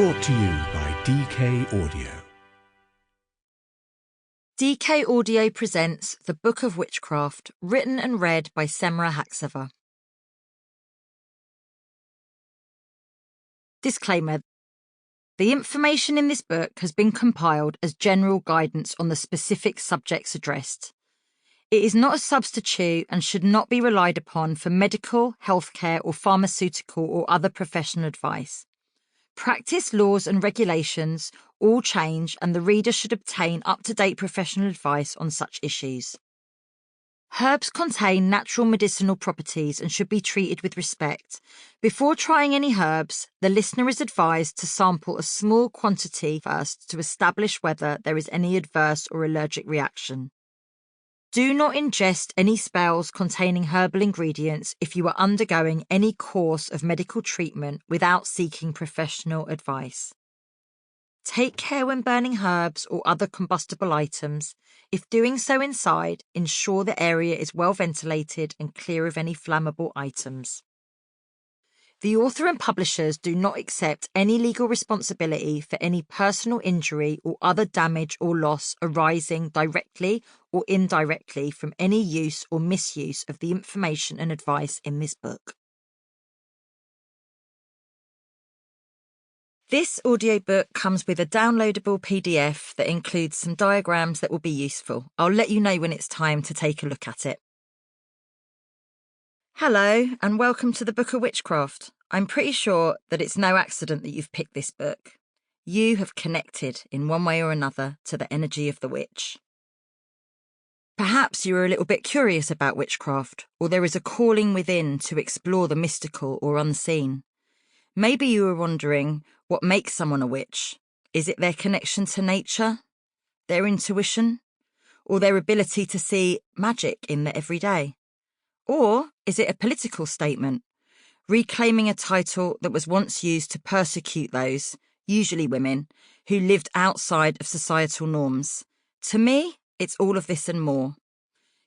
Brought to you by DK Audio. DK Audio presents The Book of Witchcraft, written and read by Semra Haksever. Disclaimer. The information in this book has been compiled as general guidance on the specific subjects addressed. It is not a substitute and should not be relied upon for medical, healthcare, or pharmaceutical or other professional advice. Practice, laws and regulations all change, and the reader should obtain up-to-date professional advice on such issues. Herbs contain natural medicinal properties and should be treated with respect. Before trying any herbs, the listener is advised to sample a small quantity first to establish whether there is any adverse or allergic reaction. Do not ingest any spells containing herbal ingredients if you are undergoing any course of medical treatment without seeking professional advice. Take care when burning herbs or other combustible items. If doing so inside, ensure the area is well ventilated and clear of any flammable items. The author and publishers do not accept any legal responsibility for any personal injury or other damage or loss arising directly or indirectly from any use or misuse of the information and advice in this book. This audiobook comes with a downloadable PDF that includes some diagrams that will be useful. I'll let you know when it's time to take a look at it. Hello, and welcome to the Book of Witchcraft. I'm pretty sure that it's no accident that you've picked this book. You have connected in one way or another to the energy of the witch. Perhaps you are a little bit curious about witchcraft, or there is a calling within to explore the mystical or unseen. Maybe you are wondering what makes someone a witch. Is it their connection to nature, their intuition, or their ability to see magic in the everyday? Or is it a political statement, reclaiming a title that was once used to persecute those, usually women, who lived outside of societal norms? To me, it's all of this and more.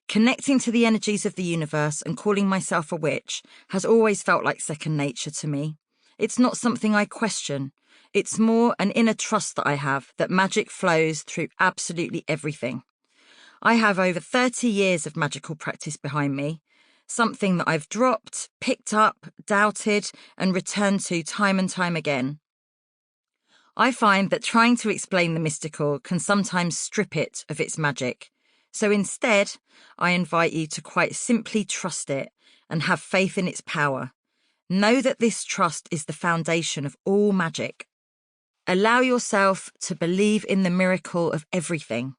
Connecting to the energies of the universe and calling myself a witch has always felt like second nature to me. It's not something I question. It's more an inner trust that I have that magic flows through absolutely everything. I have over 30 years of magical practice behind me, something that I've dropped, picked up, doubted, and returned to time and time again. I find that trying to explain the mystical can sometimes strip it of its magic. So instead, I invite you to quite simply trust it and have faith in its power. Know that this trust is the foundation of all magic. Allow yourself to believe in the miracle of everything.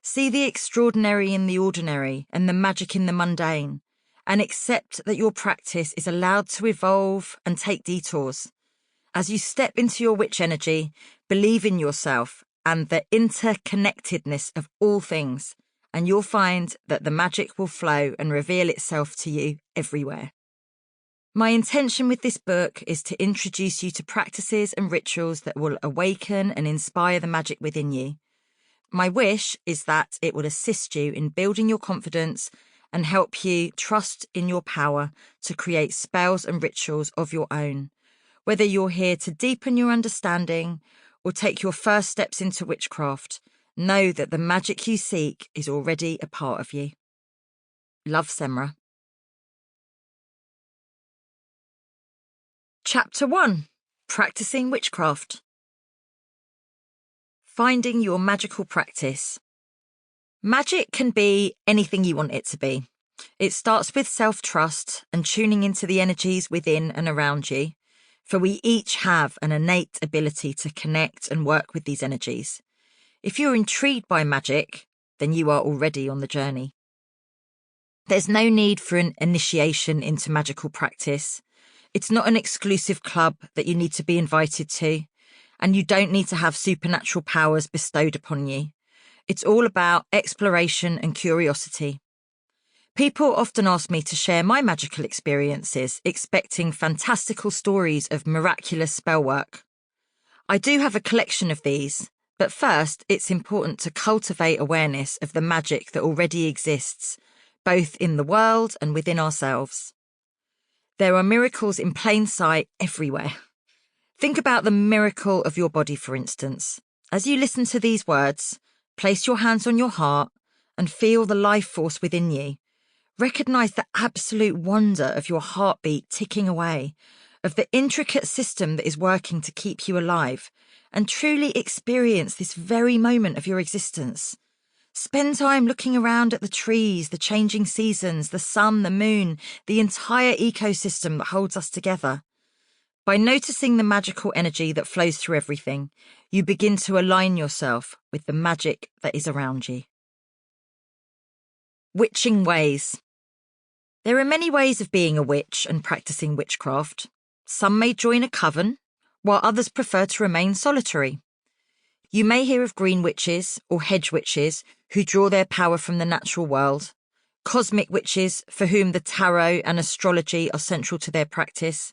See the extraordinary in the ordinary and the magic in the mundane, and accept that your practice is allowed to evolve and take detours. As you step into your witch energy, believe in yourself and the interconnectedness of all things, and you'll find that the magic will flow and reveal itself to you everywhere. My intention with this book is to introduce you to practices and rituals that will awaken and inspire the magic within you. My wish is that it will assist you in building your confidence and help you trust in your power to create spells and rituals of your own. Whether you're here to deepen your understanding or take your first steps into witchcraft, know that the magic you seek is already a part of you. Love, Semra. Chapter 1. Practicing Witchcraft. Finding your magical practice. Magic can be anything you want it to be. It starts with self-trust and tuning into the energies within and around you, for we each have an innate ability to connect and work with these energies. If you're intrigued by magic, then you are already on the journey. There's no need for an initiation into magical practice. It's not an exclusive club that you need to be invited to, and you don't need to have supernatural powers bestowed upon you. It's all about exploration and curiosity. People often ask me to share my magical experiences, expecting fantastical stories of miraculous spell work. I do have a collection of these, but first it's important to cultivate awareness of the magic that already exists, both in the world and within ourselves. There are miracles in plain sight everywhere. Think about the miracle of your body, for instance. As you listen to these words, place your hands on your heart and feel the life force within you. Recognize the absolute wonder of your heartbeat ticking away, of the intricate system that is working to keep you alive, and truly experience this very moment of your existence. Spend time looking around at the trees, the changing seasons, the sun, the moon, the entire ecosystem that holds us together. By noticing the magical energy that flows through everything, you begin to align yourself with the magic that is around you. Witching ways. There are many ways of being a witch and practicing witchcraft. Some may join a coven, while others prefer to remain solitary. You may hear of green witches or hedge witches who draw their power from the natural world, cosmic witches for whom the tarot and astrology are central to their practice,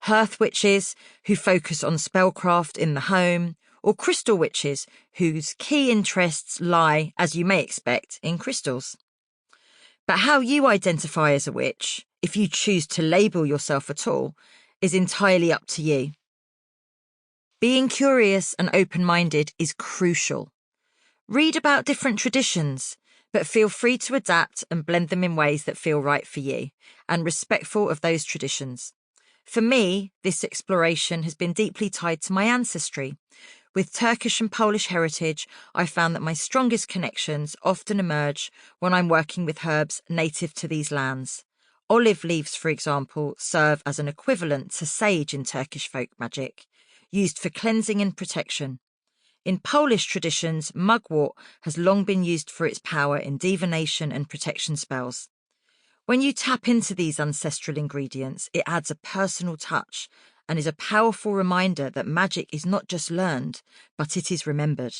hearth witches who focus on spellcraft in the home, or crystal witches whose key interests lie, as you may expect, in crystals. But how you identify as a witch, if you choose to label yourself at all, is entirely up to you. Being curious and open-minded is crucial. Read about different traditions, but feel free to adapt and blend them in ways that feel right for you, and respectful of those traditions. For me, this exploration has been deeply tied to my ancestry. With Turkish and Polish heritage, I found that my strongest connections often emerge when I'm working with herbs native to these lands. Olive leaves, for example, serve as an equivalent to sage in Turkish folk magic, used for cleansing and protection. In Polish traditions, mugwort has long been used for its power in divination and protection spells. When you tap into these ancestral ingredients, it adds a personal touch and is a powerful reminder that magic is not just learned, but it is remembered.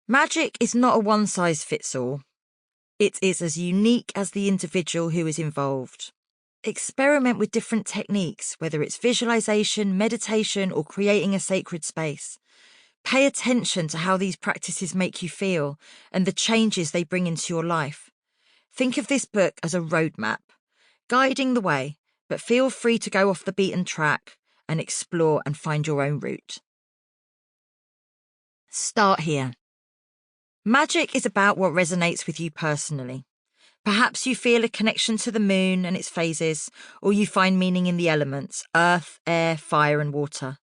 Magic is not a one-size-fits-all. It is as unique as the individual who is involved. Experiment with different techniques, whether it's visualization, meditation, or creating a sacred space. Pay attention to how these practices make you feel and the changes they bring into your life. Think of this book as a roadmap, guiding the way, but feel free to go off the beaten track and explore and find your own route. Start here. Magic is about what resonates with you personally. Perhaps you feel a connection to the moon and its phases, or you find meaning in the elements, earth, air, fire, and water.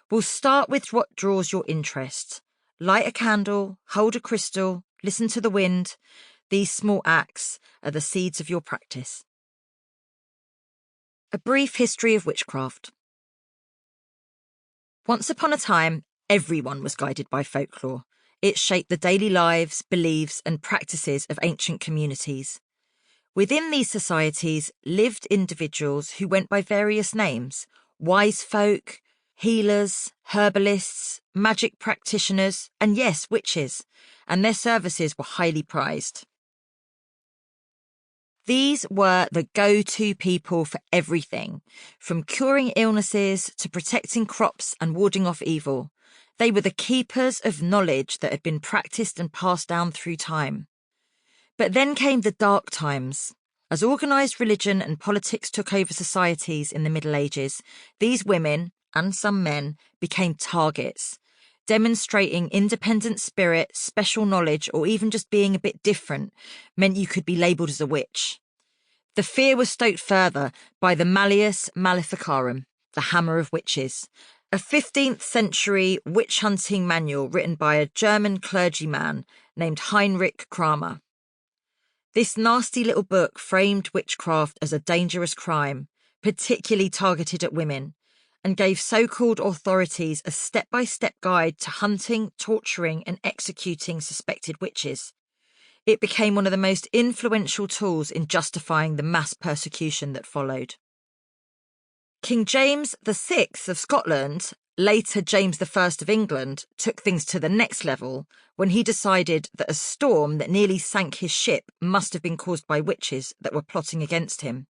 We'll start with what draws your interest. Light a candle, hold a crystal, listen to the wind. These small acts are the seeds of your practice. A brief history of witchcraft. Once upon a time, everyone was guided by folklore. It shaped the daily lives, beliefs, and practices of ancient communities. Within these societies lived individuals who went by various names: wise folk, healers, herbalists, magic practitioners, and yes, witches, and their services were highly prized. These were the go-to people for everything, from curing illnesses to protecting crops and warding off evil. They were the keepers of knowledge that had been practiced and passed down through time. But then came the dark times. As organised religion and politics took over societies in the Middle Ages, these women, and some men, became targets. Demonstrating independent spirit, special knowledge, or even just being a bit different meant you could be labelled as a witch. The fear was stoked further by the Malleus Maleficarum, the Hammer of Witches, a 15th century witch-hunting manual written by a German clergyman named Heinrich Kramer. This nasty little book framed witchcraft as a dangerous crime, particularly targeted at women, and gave so-called authorities a step-by-step guide to hunting, torturing, and executing suspected witches. It became one of the most influential tools in justifying the mass persecution that followed. King James VI of Scotland, later James I of England, took things to the next level when he decided that a storm that nearly sank his ship must have been caused by witches that were plotting against him.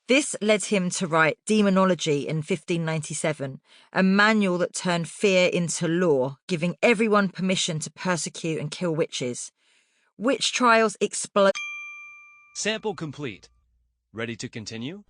This led him to write Demonology in 1597, a manual that turned fear into law, giving everyone permission to persecute and kill witches. Witch trials exploded. Sample complete. Ready to continue?